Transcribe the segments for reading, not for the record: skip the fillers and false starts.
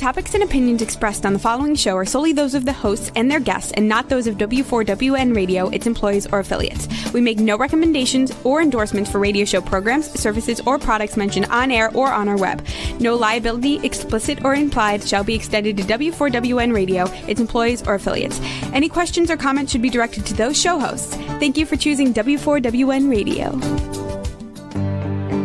topics and opinions expressed on the following show are solely those of the hosts and their guests and not those of W4WN Radio, its employees, or affiliates. We make no recommendations or endorsements for radio show programs, services, or products mentioned on air or on our web. No liability, explicit or implied, shall be extended to W4WN Radio, its employees, or affiliates. Any questions or comments should be directed to those show hosts. Thank you for choosing W4WN Radio.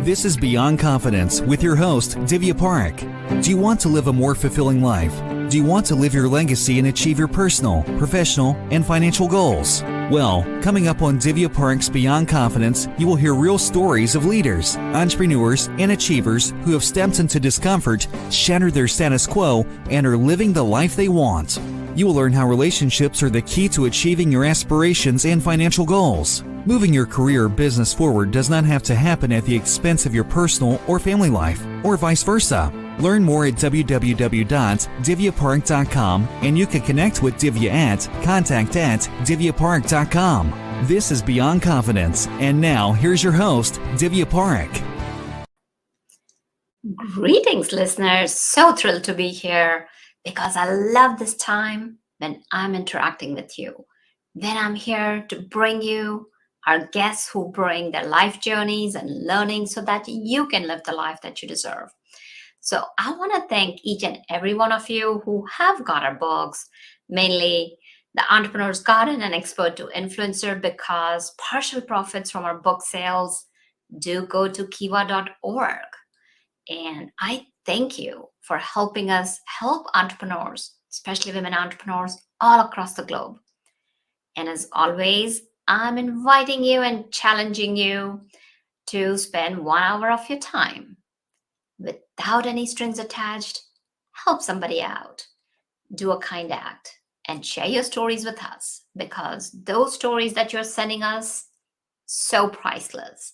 This is Beyond Confidence with your host, Divya Parekh. Do you want to live a more fulfilling life? Do you want to live your legacy and achieve your personal, professional, and financial goals? Well, coming up on Divya Parekh's Beyond Confidence, you will hear real stories of leaders, entrepreneurs, and achievers who have stepped into discomfort, shattered their status quo, and are living the life they want. You will learn how relationships are the key to achieving your aspirations and financial goals. Moving your career or business forward does not have to happen at the expense of your personal or family life, or vice versa. Learn more at www.divyaparekh.com, and you can connect with Divya at contact@divyaparekh.com. This is Beyond Confidence, and now here's your host, Divya Parekh. Greetings, listeners. So thrilled to be here because I love this time when I'm interacting with you. When I'm here to bring you our guests who bring their life journeys and learning so that you can live the life that you deserve. So I want to thank each and every one of you who have got our books, mainly The Entrepreneur's Garden and Expert to Influencer, because partial profits from our book sales do go to kiva.org. And I thank you for helping us help entrepreneurs, especially women entrepreneurs all across the globe. And as always, I'm inviting you and challenging you to spend 1 hour of your time without any strings attached. Help somebody out, do a kind act, and share your stories with us, because those stories that you're sending us, so priceless.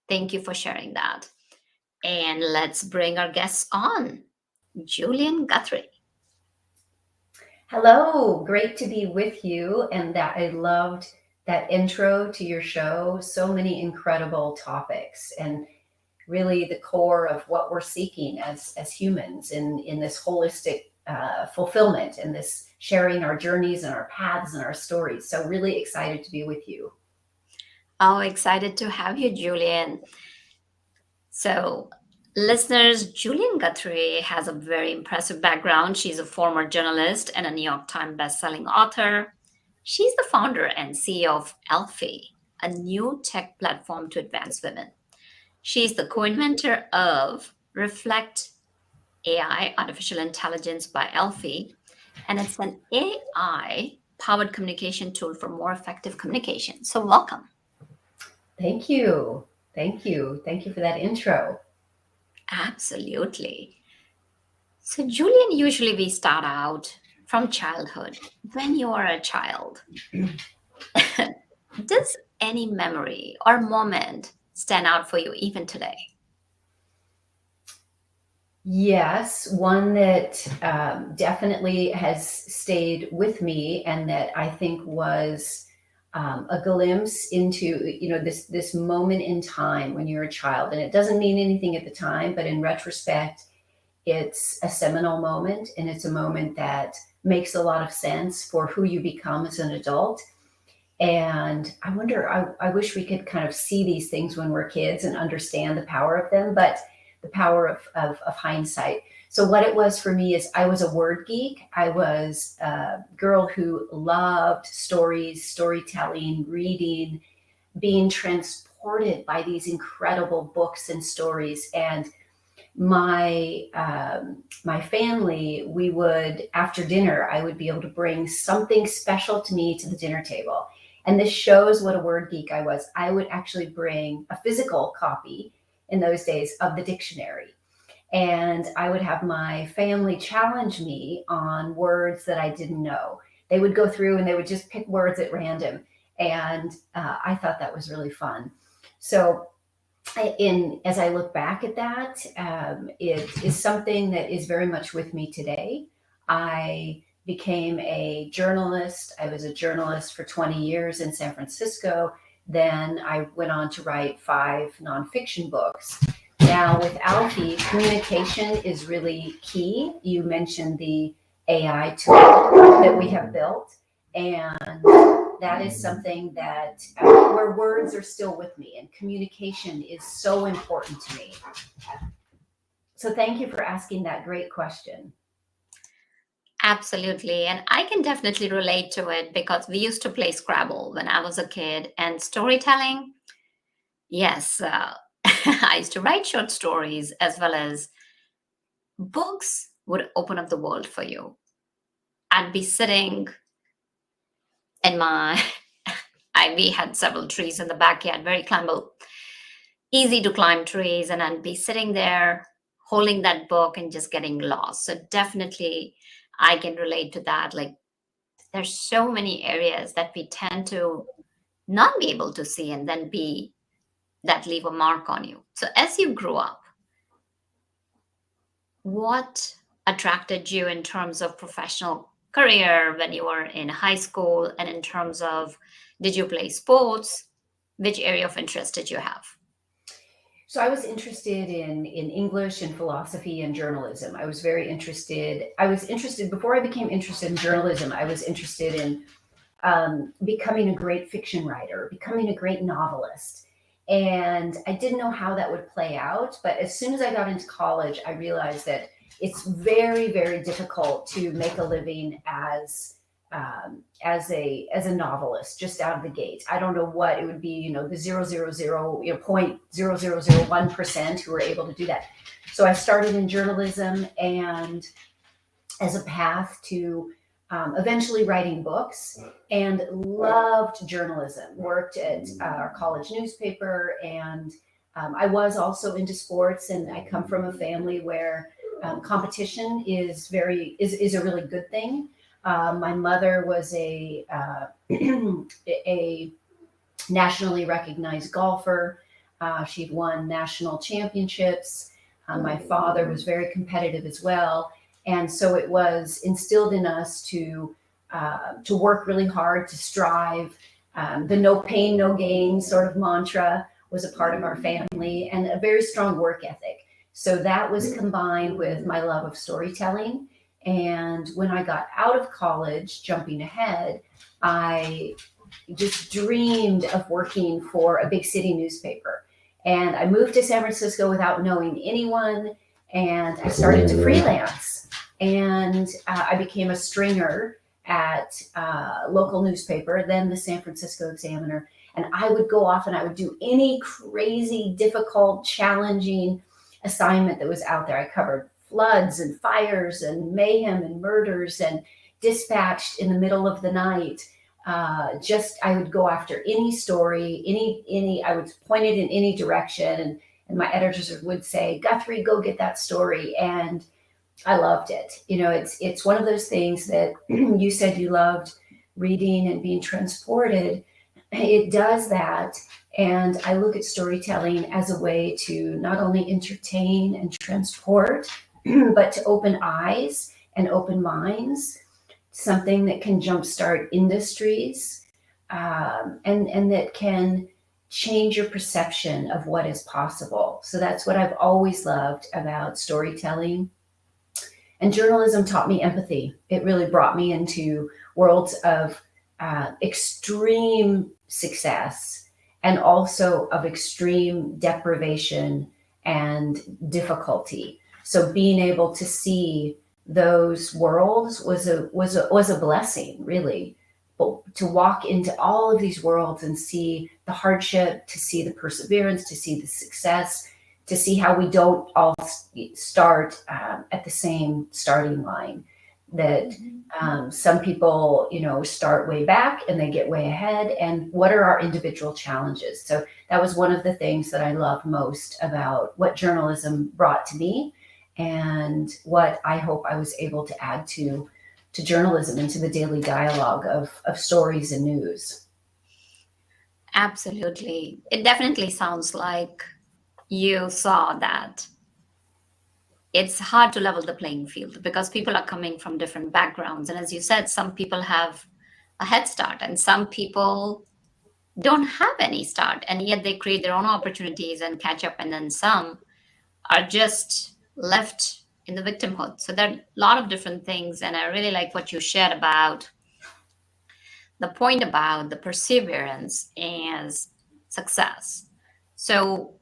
Thank you for sharing that. And let's bring our guests on. Julian Guthrie. Hello, great to be with you. And that I loved that intro to your show. So many incredible topics, and really the core of what we're seeking as humans in this holistic fulfillment and this sharing our journeys and our paths and our stories. So really excited to be with you. Oh, excited to have you, Julian. So, listeners, Julian Guthrie has a very impressive background. She's a former journalist and a New York Times bestselling author. She's the founder and CEO of Alfie, a new tech platform to advance women. She's the co-inventor of Reflect AI, Artificial Intelligence by Alfie, and it's an AI-powered communication tool for more effective communication. So welcome. Thank you. Thank you. Thank you for that intro. Absolutely. So Julian, usually we start out from childhood. When you are a child, does any memory or moment stand out for you even today? Yes, one that definitely has stayed with me, and that I think was a glimpse into, this moment in time when you're a child. And it doesn't mean anything at the time, but in retrospect, it's a seminal moment, and it's a moment that makes a lot of sense for who you become as an adult. And I wonder, I wish we could kind of see these things when we're kids and understand the power of them, but the power of hindsight. So what it was for me is I was a word geek. I was a girl who loved stories, storytelling, reading, being transported by these incredible books and stories. And my family, we would, after dinner, I would be able to bring something special to me to the dinner table. And this shows what a word geek I was. I would actually bring a physical copy in those days of the dictionary. And I would have my family challenge me on words that I didn't know. They would go through and they would just pick words at random. And I thought that was really fun. So as I look back at that, it is something that is very much with me today. I became a journalist. I was a journalist for 20 years in San Francisco. Then I went on to write 5 nonfiction books. Now, with Alfie, communication is really key. You mentioned the AI tool that we have built, and that is something that where words are still with me, and communication is so important to me. So thank you for asking that great question. Absolutely. And I can definitely relate to it because we used to play Scrabble when I was a kid, and storytelling. Yes, I used to write short stories as well as books would open up the world for you. I'd be sitting in my, we had several trees in the backyard, very climbable, easy to climb trees, and I'd be sitting there holding that book and just getting lost. So definitely I can relate to that. Like there's so many areas that we tend to not be able to see and then be that leave a mark on you. So as you grew up, what attracted you in terms of professional career when you were in high school, and in terms of did you play sports? Which area of interest did you have? So I was interested in English and philosophy and journalism. I was very interested. I was interested before I became interested in journalism. I was interested in becoming a great fiction writer, becoming a great novelist. And I didn't know how that would play out. But as soon as I got into college, I realized that it's very, very difficult to make a living as a novelist just out of the gate. I don't know what it would be, the 0.0001% who are able to do that. So I started in journalism, and as a path to eventually writing books, and loved journalism. Worked at our college newspaper, and I was also into sports. And I come from a family where competition is a really good thing. My mother was a nationally recognized golfer. She'd won national championships. My father was very competitive as well. And so it was instilled in us to work really hard, to strive. The no pain, no gain sort of mantra was a part of our family, and a very strong work ethic. So that was combined with my love of storytelling. And when I got out of college, jumping ahead, I just dreamed of working for a big city newspaper. And I moved to San Francisco without knowing anyone, and I started to freelance. And I became a stringer at a local newspaper, then the San Francisco Examiner. And I would go off and I would do any crazy, difficult, challenging assignment that was out there. I covered floods and fires and mayhem and murders, and dispatched in the middle of the night. I would go after any story, I would point it in any direction. And my editors would say, Guthrie, go get that story. And I loved it. It's one of those things that you said you loved reading and being transported. It does that. And I look at storytelling as a way to not only entertain and transport, but to open eyes and open minds, something that can jumpstart industries, and that can change your perception of what is possible. So that's what I've always loved about storytelling. And journalism taught me empathy. It really brought me into worlds of extreme success, and also of extreme deprivation and difficulty. So being able to see those worlds was a blessing, really. But to walk into all of these worlds and see the hardship, to see the perseverance, to see the success, to see how we don't all start at the same starting line. That some people, start way back and they get way ahead. And what are our individual challenges? So that was one of the things that I loved most about what journalism brought to me, and what I hope I was able to add to journalism, into the daily dialogue of stories and news. Absolutely. It definitely sounds like you saw that it's hard to level the playing field because people are coming from different backgrounds. And as you said, some people have a head start and some people don't have any start, and yet they create their own opportunities and catch up, and then some are just left in the victimhood. So there are a lot of different things. And I really like what you shared about the point about the perseverance as success. So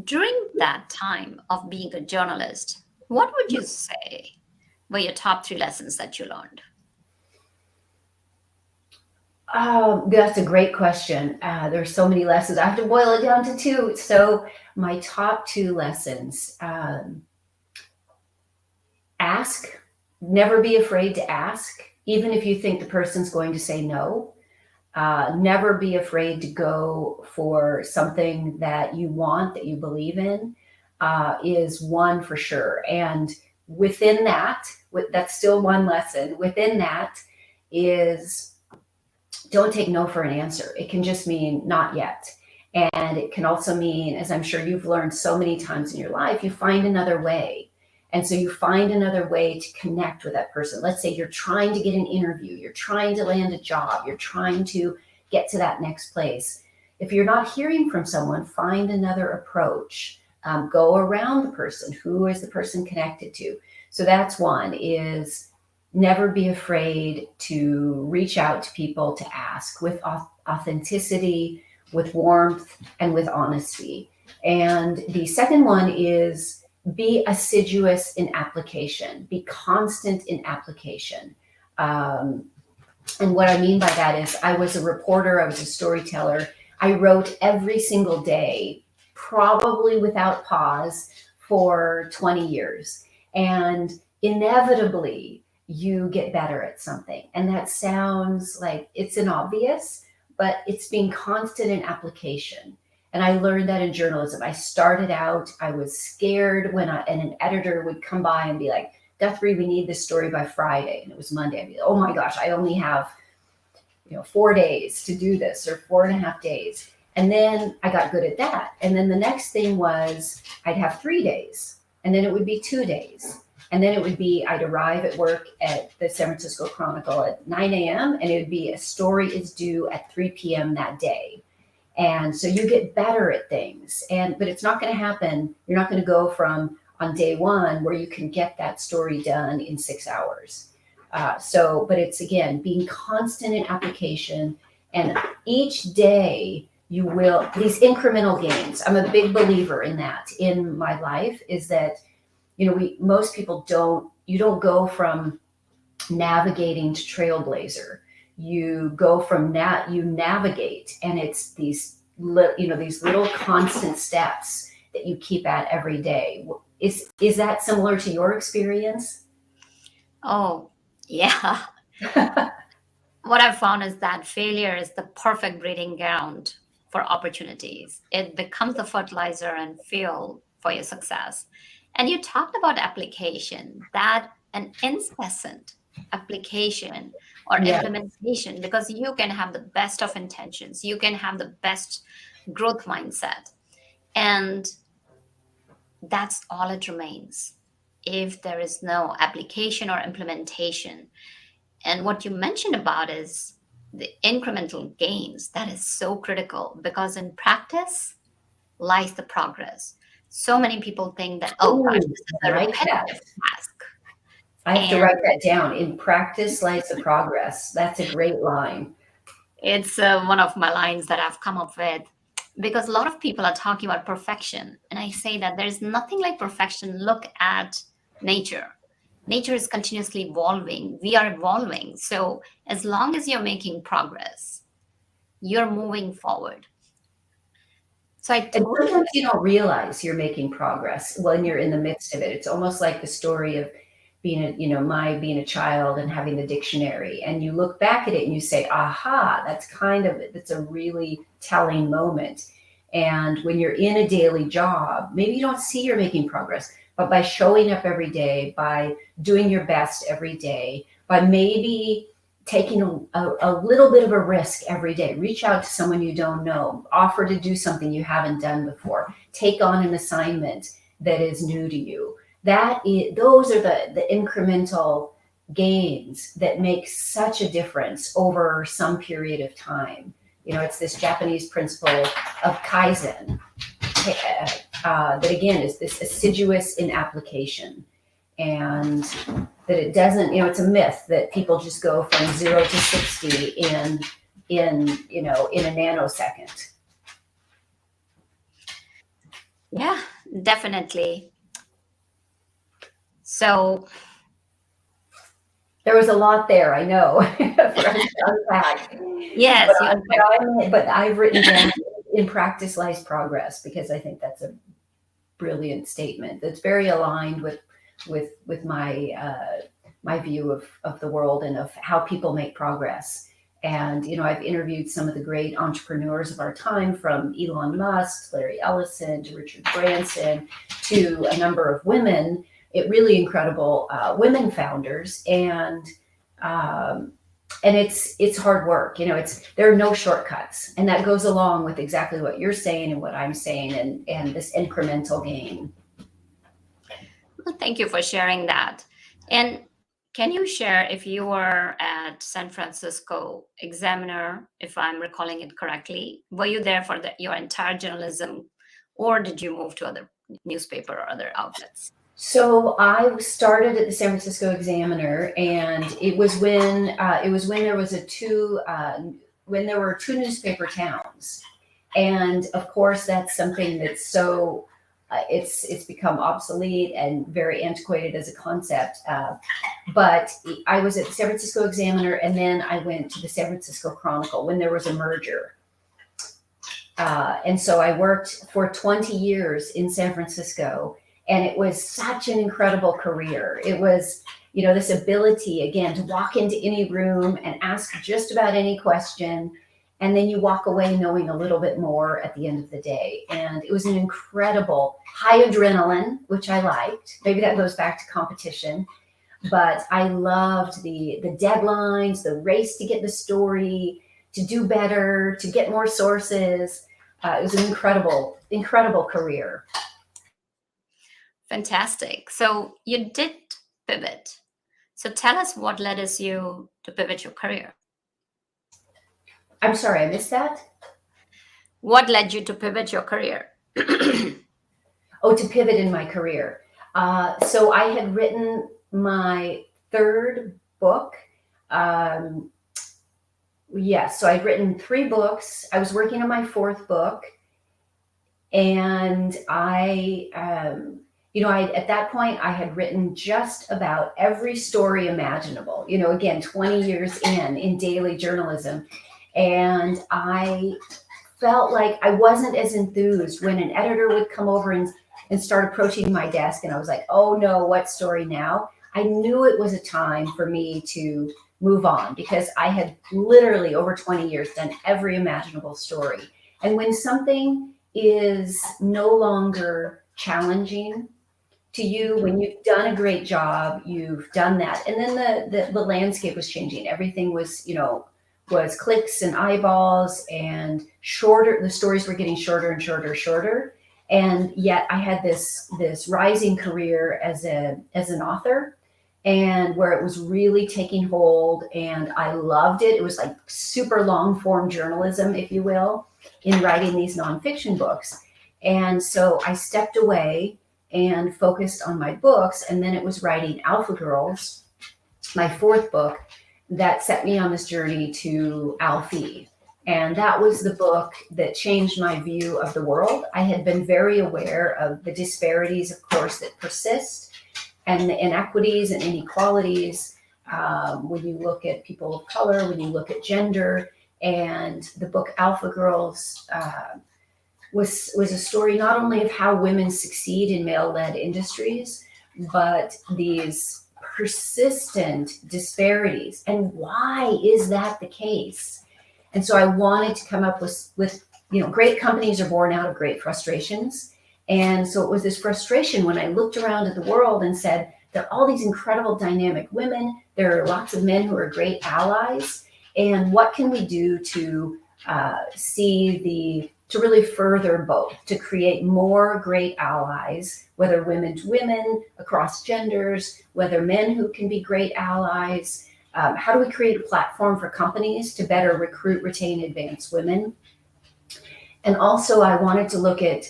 during that time of being a journalist, what would you say were your top 3 lessons that you learned? That's a great question. There's so many lessons. I have to boil it down to 2. So my top 2 lessons, ask, never be afraid to ask, even if you think the person's going to say no. Never be afraid to go for something that you want, that you believe in, is one for sure. And within that, that's still one lesson. Within that is, don't take no for an answer. It can just mean not yet. And it can also mean, as I'm sure you've learned so many times in your life, you find another way. And so you find another way to connect with that person. Let's say you're trying to get an interview, you're trying to land a job, you're trying to get to that next place. If you're not hearing from someone, find another approach. Go around the person. Who is the person connected to? So that's one, is never be afraid to reach out to people, to ask with authenticity, with warmth, and with honesty. And the second one is be assiduous in application, be constant in application. And what I mean by that is, I was a reporter, I was a storyteller. I wrote every single day, probably without pause, for 20 years. And inevitably, you get better at something. And that sounds like it's an obvious, but it's being constant in application. And I learned that in journalism. I started out, I was scared and an editor would come by and be like, Guthrie, we need this story by Friday. And it was Monday. I'd be like, oh my gosh, I only have 4 days to do this, or 4.5 days. And then I got good at that. And then the next thing was I'd have 3 days, and then it would be 2 days. And then it would be, I'd arrive at work at the San Francisco Chronicle at 9 a.m. and it would be, a story is due at 3 p.m. that day. And so you get better at things, but it's not going to happen. You're not going to go from on day one where you can get that story done in 6 hours. But it's, again, being constant in application, and each day you will, these incremental gains. I'm a big believer in that in my life, is that, most people you don't go from navigating to trailblazer. You go from you navigate, and it's these little constant steps that you keep at every day. Is that similar to your experience? Oh, yeah. What I've found is that failure is the perfect breeding ground for opportunities. It becomes the fertilizer and fuel for your success. And you talked about application, that an incessant application or implementation, because you can have the best of intentions, you can have the best growth mindset, and that's all it remains if there is no application or implementation. And what you mentioned about is the incremental gains. That is so critical, because in practice lies the progress. So many people think that, gosh, this is a repetitive task. I have to write that down. In practice lies the progress. That's a great line. It's one of my lines that I've come up with, because a lot of people are talking about perfection. And I say that there's nothing like perfection. Look at nature. Nature is continuously evolving. We are evolving. So as long as you're making progress, you're moving forward. So sometimes you don't realize you're making progress when you're in the midst of it. It's almost like the story of being a child and having the dictionary, and you look back at it and you say, aha, that's a really telling moment. And when you're in a daily job, maybe you don't see you're making progress, but by showing up every day, by doing your best every day, by maybe taking a little bit of a risk every day, reach out to someone you don't know, offer to do something you haven't done before, take on an assignment that is new to you. Those are the incremental gains that make such a difference over some period of time. It's this Japanese principle of Kaizen. that again is this assiduous in application, and that it doesn't, it's a myth that people just go from 0 to 60 in a nanosecond. Yeah, definitely. So there was a lot there, I know, for us to unpack. yes, But I've written down in practice lies progress, because I think that's a brilliant statement that's very aligned with my view of the world and of how people make progress. And I've interviewed some of the great entrepreneurs of our time, from Elon Musk, Larry Ellison, to Richard Branson, to a number of women, really incredible women founders, and it's hard work. There are no shortcuts, and that goes along with exactly what you're saying and what I'm saying, and this incremental gain. Well, thank you for sharing that. And can you share if you were at San Francisco Examiner, if I'm recalling it correctly? Were you there for your entire journalism, or did you move to other newspaper or other outlets? So I started at the San Francisco Examiner, and it was when there was when there were 2 newspaper towns, and of course that's something that's so it's become obsolete and very antiquated as a concept. But I was at the San Francisco Examiner, and then I went to the San Francisco Chronicle when there was a merger. And so I worked for 20 years in San Francisco. And it was such an incredible career. It was, this ability, again, to walk into any room and ask just about any question. And then you walk away knowing a little bit more at the end of the day. And it was an incredible high adrenaline, which I liked. Maybe that goes back to competition. But I loved the deadlines, the race to get the story, to do better, to get more sources. It was an incredible, incredible career. Fantastic. So you did pivot. So tell us what led you to pivot your career. I'm sorry, I missed that. What led you to pivot your career? To pivot in my career. So I had written my 3rd book. Yes, so I'd written 3 books. I was working on my 4th book, and at that point, I had written just about every story imaginable, again, 20 years in daily journalism. And I felt like I wasn't as enthused when an editor would come over and start approaching my desk. And I was like, oh no, what story now? I knew it was a time for me to move on, because I had literally over 20 years done every imaginable story. And when something is no longer challenging to you, when you've done a great job, you've done that. And then the landscape was changing. Everything was, was clicks and eyeballs and shorter. The stories were getting shorter and shorter. And yet I had this rising career as an author, and where it was really taking hold, and I loved it. It was like super long form journalism, if you will, in writing these nonfiction books. And so I stepped away and focused on my books. And then it was writing Alpha Girls, my 4th book, that set me on this journey to Alfie. And that was the book that changed my view of the world. I had been very aware of the disparities, of course, that persist, and the inequities and inequalities when you look at people of color, when you look at gender. And the book Alpha Girls was a story not only of how women succeed in male-led industries, but these persistent disparities. And why is that the case? And so I wanted to come up with great companies are born out of great frustrations. And so it was this frustration when I looked around at the world and said, there are all these incredible dynamic women. There are lots of men who are great allies. And what can we do to to really further both, to create more great allies, whether women to women, across genders, whether men who can be great allies. How do we create a platform for companies to better recruit, retain, advance women? And also I wanted to look at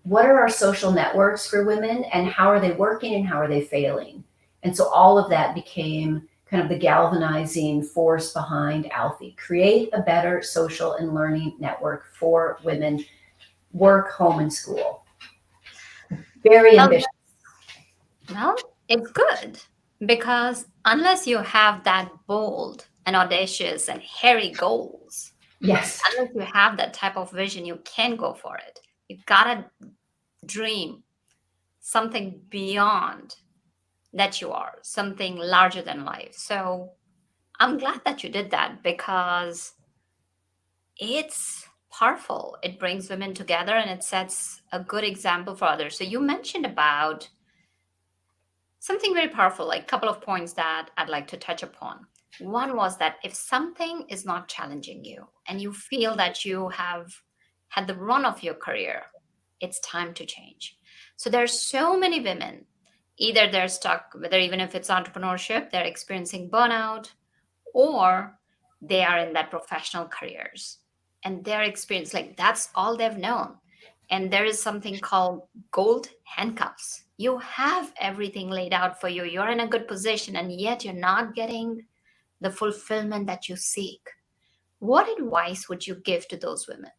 what are our social networks for women, and how are they working and how are they failing? And so all of that became kind of the galvanizing force behind Alfie. Create a better social and learning network for women, work, home, and school. Very Well, ambitious. well, it's good because unless you have that bold and audacious and hairy goals, Yes. unless you have that type of vision, you can't go for it. You gotta dream something beyond that you are, something larger than life. So I'm glad that you did that because it's powerful. It brings women together and it sets a good example for others. So you mentioned about something very powerful, like a couple of points that I'd like to touch upon. One was that if something is not challenging you and you feel that you have had the run of your career, it's time to change. So there's so many women, either they're stuck, whether even if it's entrepreneurship, they're experiencing burnout, or they are in that professional careers and their experience, like that's all they've known. And there is something called gold handcuffs. You have everything laid out for you. You're in a good position, and yet you're not getting the fulfillment that you seek. What advice would you give to those women?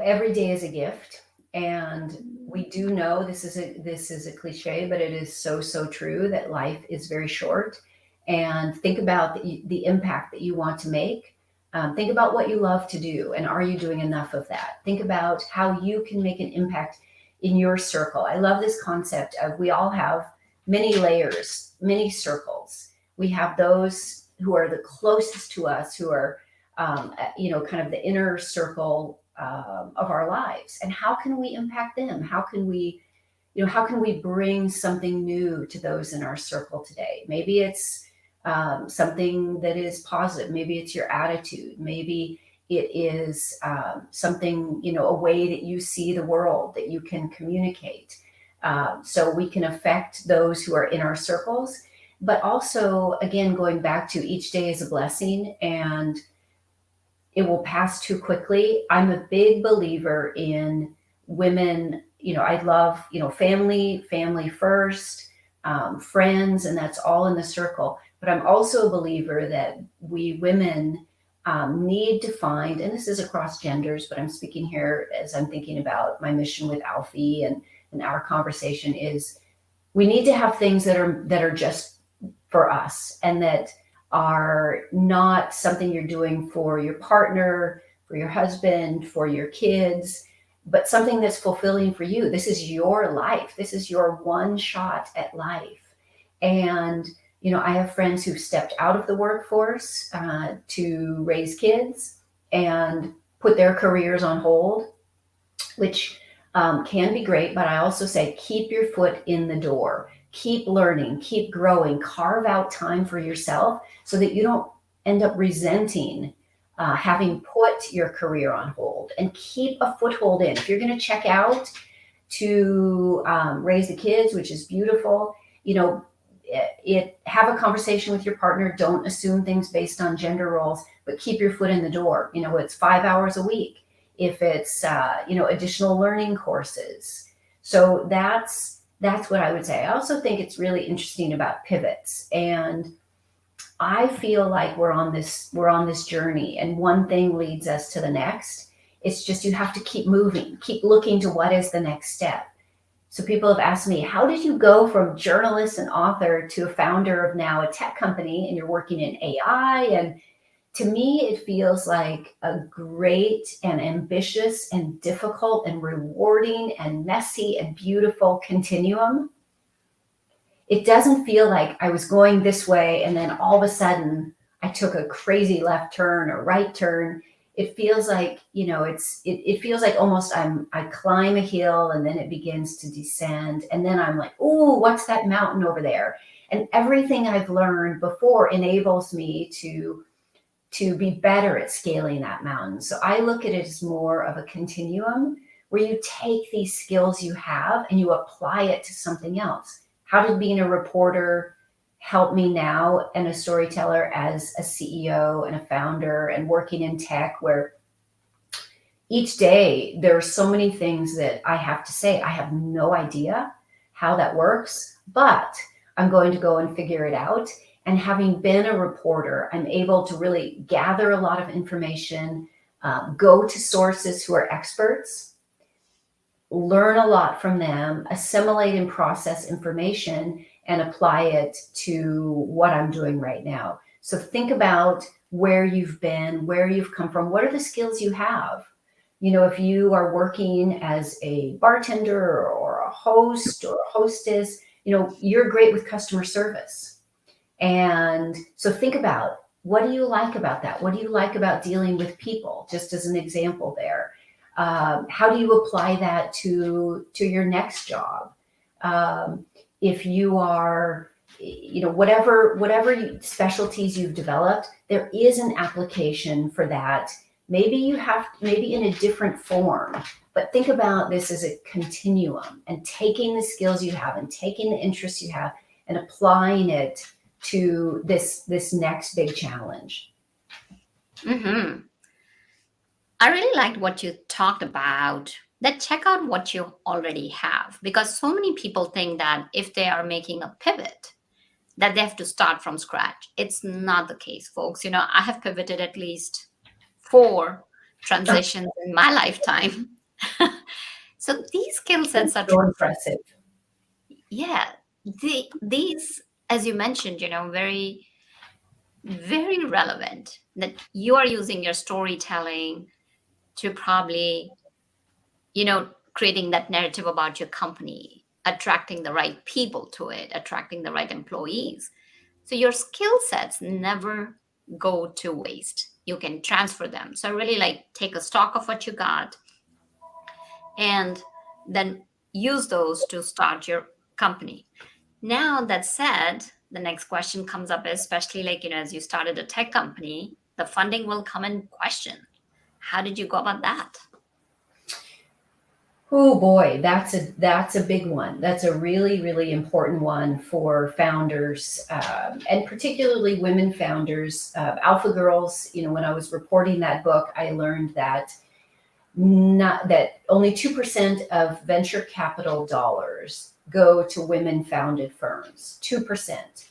Every day is a gift, and we do know this is a cliche, but it is so true that life is very short. And think about the impact that you want to make. Think about what you love to do, and are you doing enough of that? Think about how you can make an impact in your circle. I love this concept of we all have many layers, many circles. We have those who are the closest to us, who are kind of the inner circle of our lives, and how can we impact them? How can we bring something new to those in our circle today? Maybe it's something that is positive. Maybe it's your attitude. Maybe it is something, a way that you see the world, that you can communicate. So we can affect those who are in our circles, but also, again, going back to each day is a blessing, and it will pass too quickly. I'm a big believer in women. I love, family first, friends, and that's all in the circle. But I'm also a believer that we women need to find, and this is across genders, but I'm speaking here as I'm thinking about my mission with Alfie, and our conversation is we need to have things that are just for us, and that are not something you're doing for your partner, for your husband, for your kids, but something that's fulfilling for you. This is your life. This is your one shot at life. And, I have friends who've stepped out of the workforce to raise kids and put their careers on hold, which can be great. But I also say, keep your foot in the door. Keep learning, keep growing, carve out time for yourself so that you don't end up resenting having put your career on hold, and keep a foothold in. If you're going to check out to raise the kids, which is beautiful, have a conversation with your partner. Don't assume things based on gender roles, but keep your foot in the door. It's 5 hours a week. If it's, additional learning courses. So that's what I would say. I also think it's really interesting about pivots, and I feel like we're on this journey, and one thing leads us to the next. It's just you have to keep moving, keep looking to what is the next step. So people have asked me, how did you go from journalist and author to a founder of now a tech company, and you're working in AI? And to me, it feels like a great and ambitious and difficult and rewarding and messy and beautiful continuum. It doesn't feel like I was going this way and then all of a sudden I took a crazy left turn or right turn. It feels like, it feels like almost I climb a hill and then it begins to descend. And then I'm like, oh, what's that mountain over there? And everything I've learned before enables me to be better at scaling that mountain. So I look at it as more of a continuum where you take these skills you have and you apply it to something else. How did being a reporter help me now, and a storyteller, as a CEO and a founder and working in tech, where, each day there are so many things that I have to say. I have no idea how that works, but I'm going to go and figure it out. And having been a reporter, I'm able to really gather a lot of information, go to sources who are experts, learn a lot from them, assimilate and process information, and apply it to what I'm doing right now. So think about where you've been, where you've come from. What are the skills you have? You know, if you are working as a bartender or a host or a hostess, you know, you're great with customer service. And so think about, what do you like about that? What do you like about dealing with people? Just as an example there. How do you apply that to your next job? If you are, you know, whatever specialties you've developed, there is an application for that. Maybe in a different form, but think about this as a continuum, and taking the skills you have and taking the interests you have and applying it to this next big challenge. Mm-hmm. I really liked what you talked about, that check out what you already have, because so many people think that if they are making a pivot, that they have to start from scratch. It's not the case, folks. You know, I have pivoted at least 4 transitions in my lifetime. So these skill sets are so impressive. Yeah, these, as you mentioned, you know, very, very relevant, that you are using your storytelling to probably, you know, creating that narrative about your company, attracting the right people to it, attracting the right employees. So your skill sets never go to waste. You can transfer them. So I really like take a stock of what you got and then use those to start your company. Now that said, the next question comes up, especially like, you know, as you started a tech company, the funding will come in question. How did you go about that? Oh boy, that's a big one. That's a really, really important one for founders, and particularly women founders. Alpha Girls, you know, when I was reporting that book, I learned that only 2% of venture capital dollars go to women-founded firms, 2%.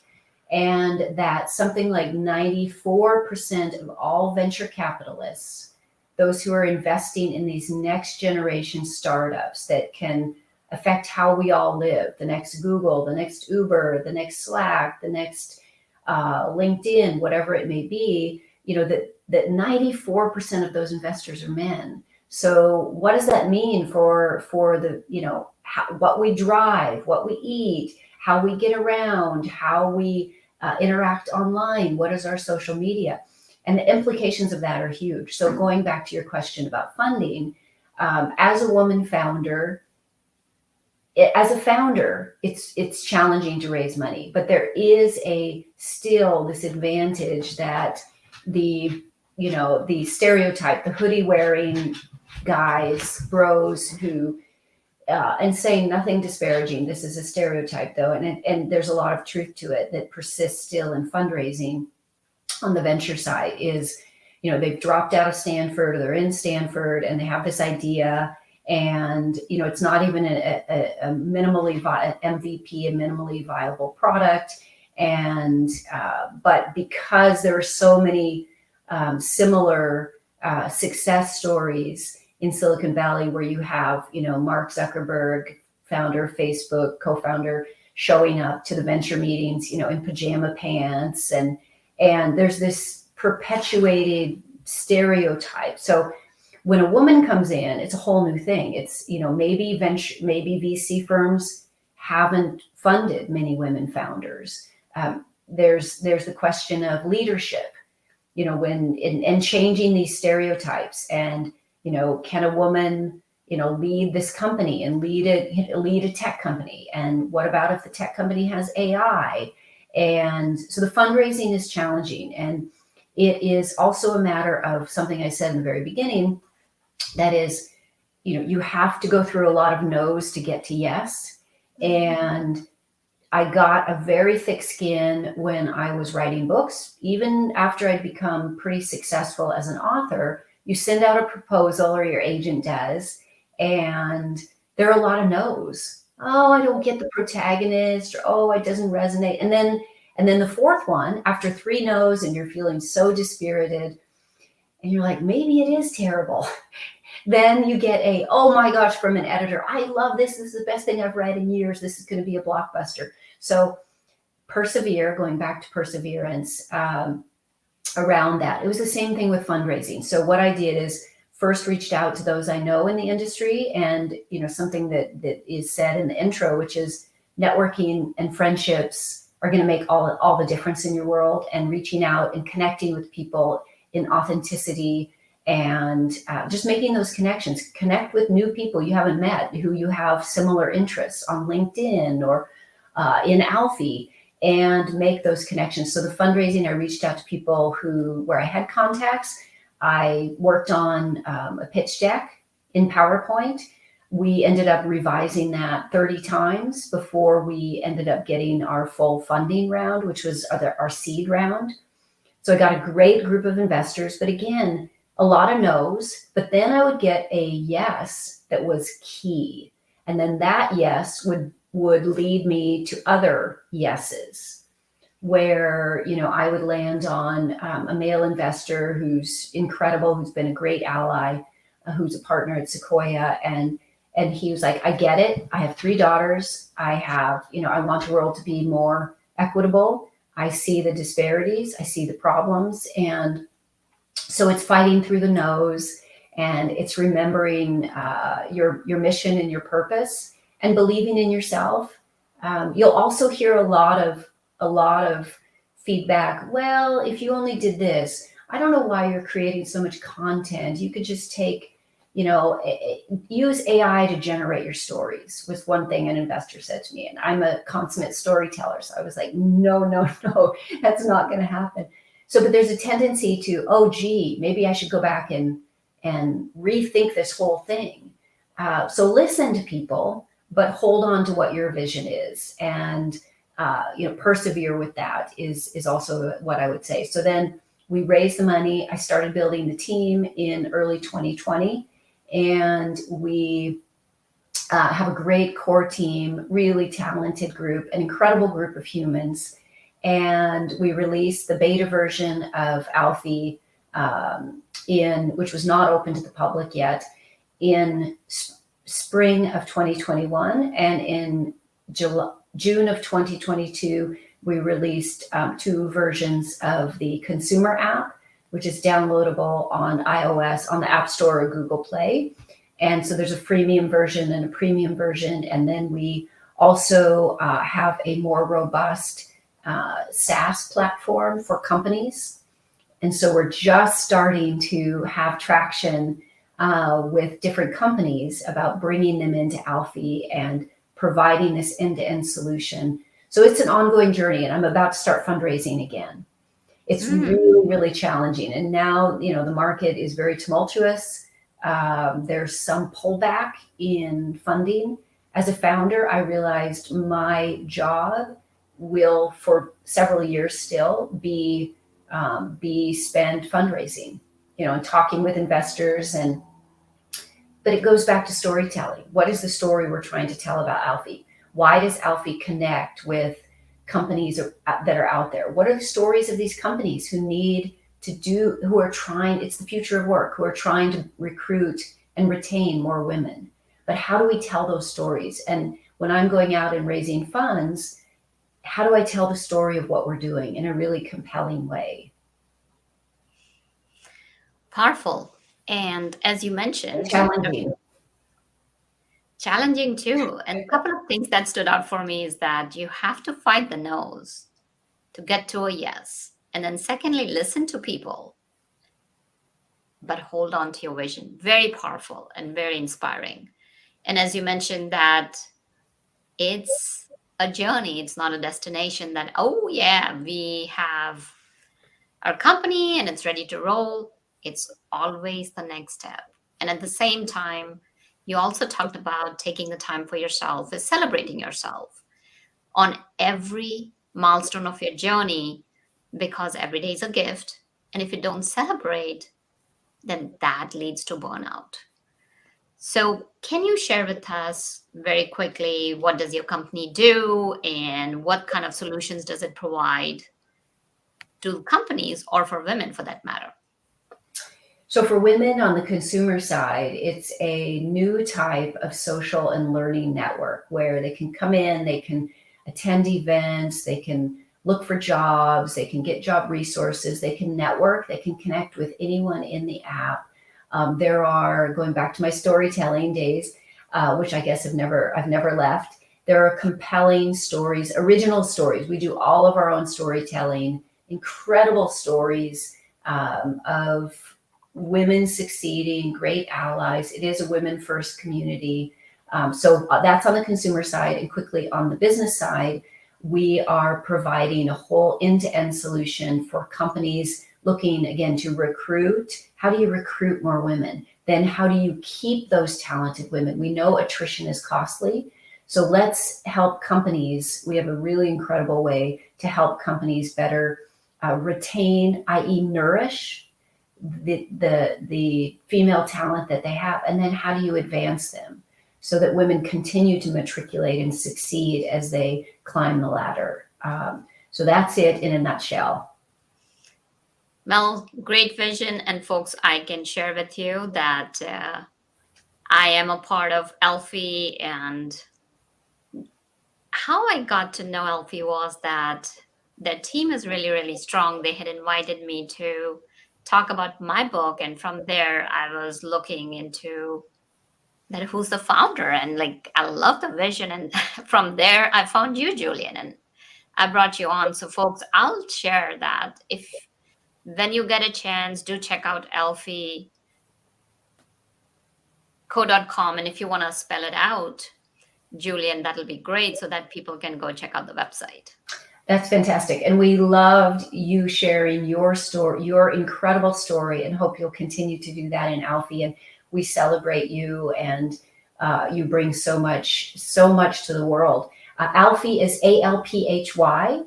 And that something like 94% of all venture capitalists, those who are investing in these next generation startups that can affect how we all live, the next Google, the next Uber, the next Slack, the next LinkedIn, whatever it may be, you know, that 94% of those investors are men. So what does that mean for the, you know, what we drive, what we eat, how we get around, how we interact online, what is our social media? And the implications of that are huge. So going back to your question about funding, as a woman founder, it's challenging to raise money, but there is still this advantage that the stereotype, the hoodie wearing guys, bros who, and saying nothing disparaging, this is a stereotype though, and there's a lot of truth to it that persists still in fundraising on the venture side, is, you know, they've dropped out of Stanford or they're in Stanford and they have this idea, and, you know, it's not even a minimally MVP, a minimally viable product. And, but because there are so many similar success stories in Silicon Valley, where you have, you know, Mark Zuckerberg, founder of Facebook, co-founder, showing up to the venture meetings, you know, in pajama pants, and there's this perpetuated stereotype. So when a woman comes in, it's a whole new thing. It's, you know, maybe VC firms haven't funded many women founders. There's the question of leadership, you know, and changing these stereotypes. And, you know, can a woman, you know, lead this company and lead a tech company? And what about if the tech company has AI? And so the fundraising is challenging. And it is also a matter of something I said in the very beginning, that is, you know, you have to go through a lot of no's to get to yes. And I got a very thick skin when I was writing books, even after I'd become pretty successful as an author, you send out a proposal, or your agent does, and there are a lot of no's. Oh, I don't get the protagonist, or oh, it doesn't resonate. And then the fourth one, after 3 no's and you're feeling so dispirited and you're like, maybe it is terrible. Then you get a, oh my gosh, from an editor, I love this. This is the best thing I've read in years. This is going to be a blockbuster. So persevere, going back to perseverance around that. It was the same thing with fundraising. So what I did is first reached out to those I know in the industry, and something that is said in the intro, which is networking and friendships are going to make all the difference in your world, and reaching out and connecting with people in authenticity, and just making those connections. Connect with new people you haven't met, who you have similar interests on LinkedIn or in Alfie, and make those connections. So the fundraising, I reached out to people where I had contacts. I worked on a pitch deck in PowerPoint. We ended up revising that 30 times before we ended up getting our full funding round, which was our seed round. So I got a great group of investors, but again, a lot of no's, but then I would get a yes that was key. And then that yes would lead me to other yeses, where, I would land on a male investor who's incredible, who's been a great ally, who's a partner at Sequoia. And he was like, I get it. I have 3 daughters. I have, I want the world to be more equitable. I see the disparities. I see the problems. And so it's fighting through the no's, and it's remembering your mission and your purpose, and believing in yourself. You'll also hear a lot of feedback. Well, if you only did this, I don't know why you're creating so much content. You could just take, use AI to generate your stories, was one thing an investor said to me. And I'm a consummate storyteller. So I was like, no, that's not going to happen. So, but there's a tendency to, oh, gee, maybe I should go back and rethink this whole thing. So listen to people, but hold on to what your vision is, and persevere with that is also what I would say. So then we raised the money. I started building the team in early 2020, and we have a great core team, really talented group, an incredible group of humans. And we released the beta version of Alfie, which was not open to the public yet, in spring of 2021, and in June of 2022, we released 2 versions of the consumer app, which is downloadable on iOS, on the App Store or Google Play. And so there's a freemium version and a premium version. And then we also have a more robust SaaS platform for companies. And so we're just starting to have traction with different companies about bringing them into Alfie and providing this end-to-end solution. So it's an ongoing journey, and I'm about to start fundraising again. It's really, really challenging. And now, the market is very tumultuous. There's some pullback in funding. As a founder, I realized my job will, for several years still, be spent fundraising, and talking with investors. But it goes back to storytelling. What is the story we're trying to tell about Alfie? Why does Alfie connect with companies that are out there? What are the stories of these companies who are trying, it's the future of work, who are trying to recruit and retain more women? But how do we tell those stories? And when I'm going out and raising funds, how do I tell the story of what we're doing in a really compelling way? Powerful. And as you mentioned, challenging too. And a couple of things that stood out for me is that you have to fight the no's to get to a yes. And then secondly, listen to people, but hold on to your vision. Very powerful and very inspiring. And as you mentioned, that it's a journey. It's not a destination that, oh yeah, we have our company and it's ready to roll. It's always the next step. And at the same time, you also talked about taking the time for yourself, is celebrating yourself on every milestone of your journey, because every day is a gift. And if you don't celebrate, then that leads to burnout. So can you share with us very quickly, what does your company do and what kind of solutions does it provide to companies or for women for that matter? So for women on the consumer side, it's a new type of social and learning network where they can come in, they can attend events, they can look for jobs, they can get job resources, they can network, they can connect with anyone in the app. There are, going back to my storytelling days, which I guess I've never left. There are compelling stories, original stories. We do all of our own storytelling, incredible stories of women succeeding, great allies. It is a women first community. So that's on the consumer side. And quickly on the business side, we are providing a whole end-to-end solution for companies looking, again, to recruit. How do you recruit more women? Then how do you keep those talented women? We know attrition is costly. So let's help companies. We have a really incredible way to help companies better retain, i.e. nourish the female talent that they have, and then how do you advance them so that women continue to matriculate and succeed as they climb the ladder. So that's it in a nutshell. Well, great vision. And folks, I can share with you that I am a part of Elfie, and how I got to know Elfie was that their team is really, really strong. They had invited me to talk about my book, and from there I was looking into that who's the founder, and like I love the vision, and from there I found you, Julian, and I brought you on. So folks, I'll share that if when you get a chance, do check out elfieco.com, and if you want to spell it out, Julian, that'll be great so that people can go check out the website. That's fantastic. And we loved you sharing your story, your incredible story, and hope you'll continue to do that in Alfie. And we celebrate you, and you bring so much to the world. Alfie is ALPHY,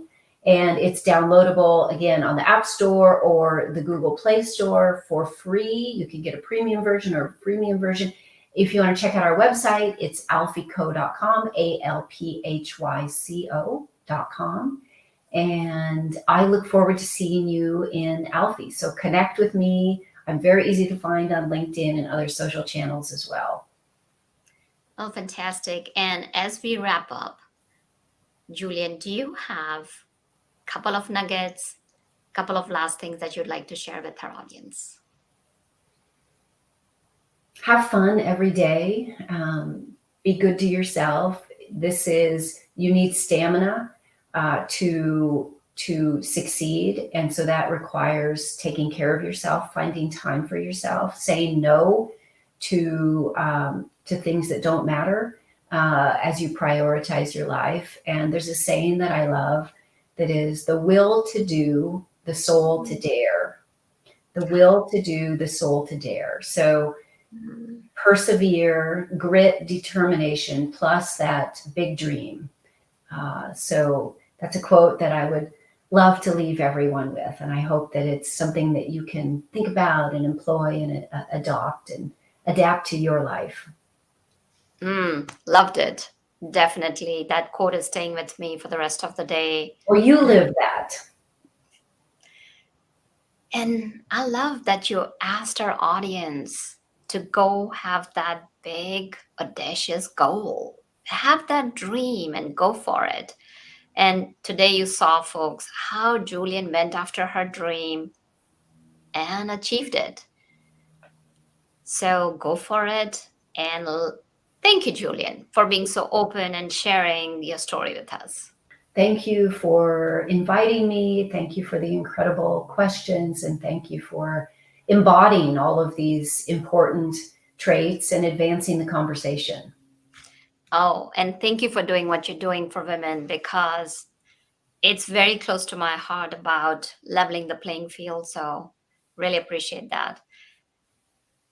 and it's downloadable again on the App Store or the Google Play Store for free. You can get a premium version or a freemium version. If you want to check out our website, it's alphyco.com, ALPHYCO.com. And I look forward to seeing you in Alfie. So connect with me. I'm very easy to find on LinkedIn and other social channels as well. Oh, fantastic. And as we wrap up, Julian, do you have a couple of nuggets, a couple of last things that you'd like to share with our audience? Have fun every day. Be good to yourself. You need stamina to succeed. And so that requires taking care of yourself, finding time for yourself, saying no to things that don't matter as you prioritize your life. And there's a saying that I love that is the will to do, the soul to dare. The will to do, the soul to dare. So persevere, grit, determination, plus that big dream. So that's a quote that I would love to leave everyone with. And I hope that it's something that you can think about and employ and adopt and adapt to your life. Loved it. Definitely. That quote is staying with me for the rest of the day. Or you live that. And I love that you asked our audience to go have that big, audacious goal, have that dream and go for it. And today you saw, folks, how Julian went after her dream and achieved it. So go for it. And thank you, Julian, for being so open and sharing your story with us. Thank you for inviting me. Thank you for the incredible questions. And thank you for embodying all of these important traits and advancing the conversation. Oh, and thank you for doing what you're doing for women, because it's very close to my heart about leveling the playing field. So really appreciate that.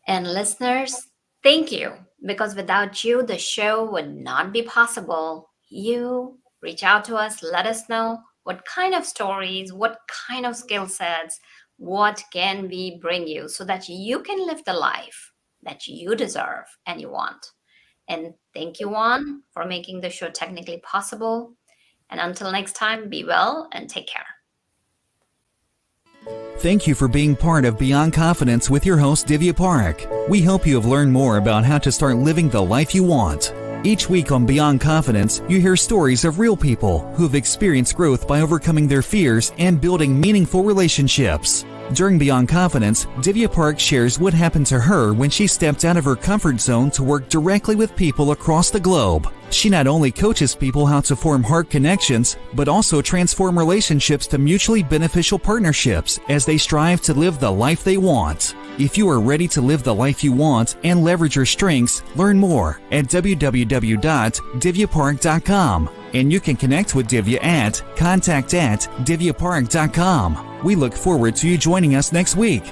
And listeners, thank you, because without you, the show would not be possible. You reach out to us, let us know what kind of stories, what kind of skill sets, What can we bring you so that you can live the life that you deserve and you want? And thank you, Juan, for making the show technically possible. And until next time, be well and take care. Thank you for being part of Beyond Confidence with your host, Divya Parekh. We hope you have learned more about how to start living the life you want. Each week on Beyond Confidence, you hear stories of real people who have experienced growth by overcoming their fears and building meaningful relationships. During Beyond Confidence, Divya Parekh shares what happened to her when she stepped out of her comfort zone to work directly with people across the globe. She not only coaches people how to form heart connections, but also transform relationships to mutually beneficial partnerships as they strive to live the life they want. If you are ready to live the life you want and leverage your strengths, learn more at www.divyaparekh.com. And you can connect with Divya at contact@divyaparekh.com. We look forward to you joining us next week.